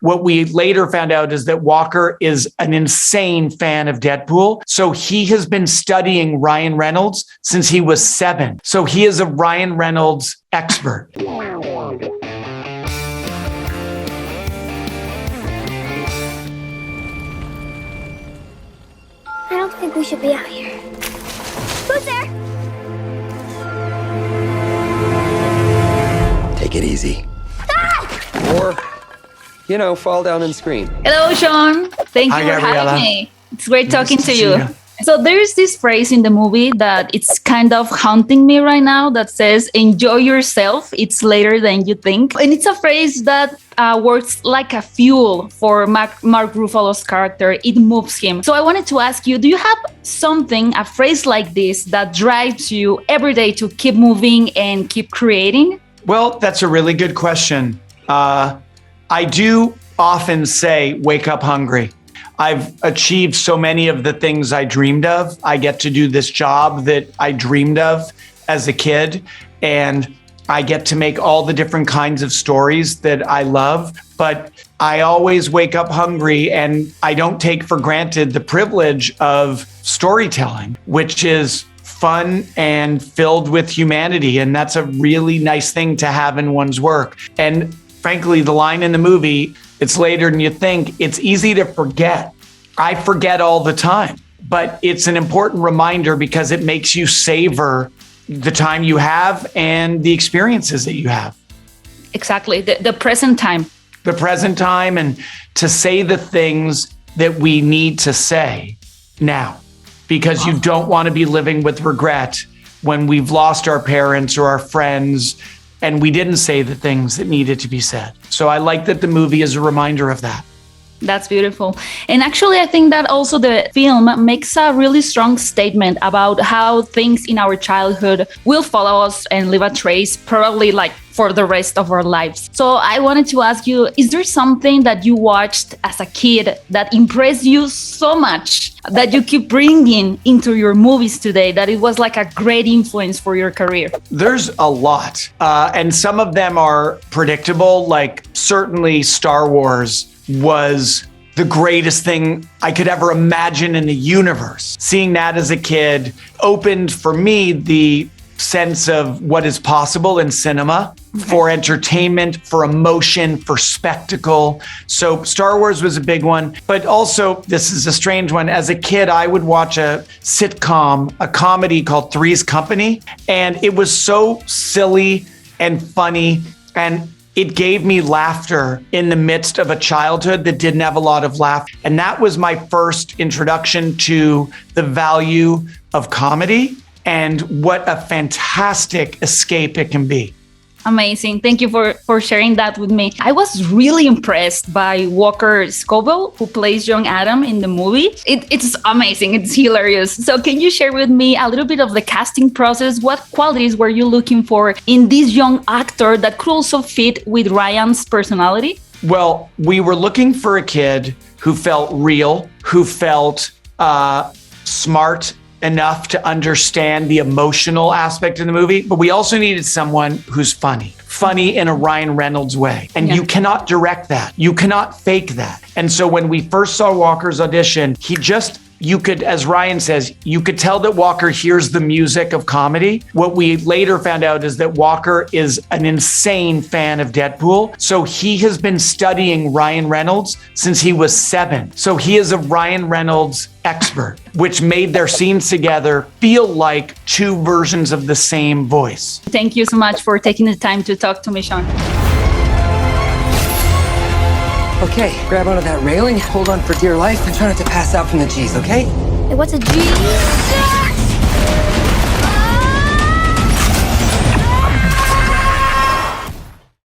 What we later found out is that Walker is an insane fan of Deadpool. So he has been studying Ryan Reynolds since he was 7. So he is a Ryan Reynolds expert. I don't think we should be out here. Who's there? Take it easy. Or, fall down and scream. Hello, Sean. Thank you for having me. It's great talking to you. So there's this phrase in the movie that it's kind of haunting me right now that says, enjoy yourself. It's later than you think. And it's a phrase that works like a fuel for Mark Ruffalo's character. It moves him. So I wanted to ask you, do you have a phrase like this that drives you every day to keep moving and keep creating? Well, that's a really good question. I do often say, wake up hungry. I've achieved so many of the things I dreamed of. I get to do this job that I dreamed of as a kid, and I get to make all the different kinds of stories that I love. But I always wake up hungry, and I don't take for granted the privilege of storytelling, which is fun and filled with humanity. And that's a really nice thing to have in one's work. And frankly, the line in the movie, it's later than you think, it's easy to forget. I forget all the time, but it's an important reminder because it makes you savor the time you have and the experiences that you have. Exactly, the present time. The present time, and to say the things that we need to say now, because you don't want to be living with regret when we've lost our parents or our friends and we didn't say the things that needed to be said. So I like that the movie is a reminder of that. That's beautiful. And actually, I think that also the film makes a really strong statement about how things in our childhood will follow us and leave a trace, probably like for the rest of our lives. So I wanted to ask you, is there something that you watched as a kid that impressed you so much that you keep bringing into your movies today, that it was like a great influence for your career? There's a lot. And some of them are predictable, like certainly Star Wars was the greatest thing I could ever imagine in the universe. Seeing that as a kid opened for me the sense of what is possible in cinema, for entertainment, for emotion, for spectacle. So Star Wars was a big one, but also, this is a strange one. As a kid, I would watch a sitcom, a comedy called Three's Company, and it was so silly and funny, and it gave me laughter in the midst of a childhood that didn't have a lot of laughter. And that was my first introduction to the value of comedy and what a fantastic escape it can be. Amazing. Thank you for sharing that with me. I was really impressed by Walker Scobell, who plays young Adam in the movie. It's amazing. It's hilarious. So can you share with me a little bit of the casting process? What qualities were you looking for in this young actor that could also fit with Ryan's personality? Well, we were looking for a kid who felt real, who felt smart enough to understand the emotional aspect of the movie, but we also needed someone who's funny in a Ryan Reynolds way. And you cannot direct that. You cannot fake that. And so when we first saw Walker's audition, you could, as Ryan says, you could tell that Walker hears the music of comedy. What we later found out is that Walker is an insane fan of Deadpool. So he has been studying Ryan Reynolds since he was 7. So he is a Ryan Reynolds expert, which made their scenes together feel like two versions of the same voice. Thank you so much for taking the time to talk to me, Sean. Okay, grab onto that railing, hold on for dear life, and try not to pass out from the G's, okay? Hey, what's a G?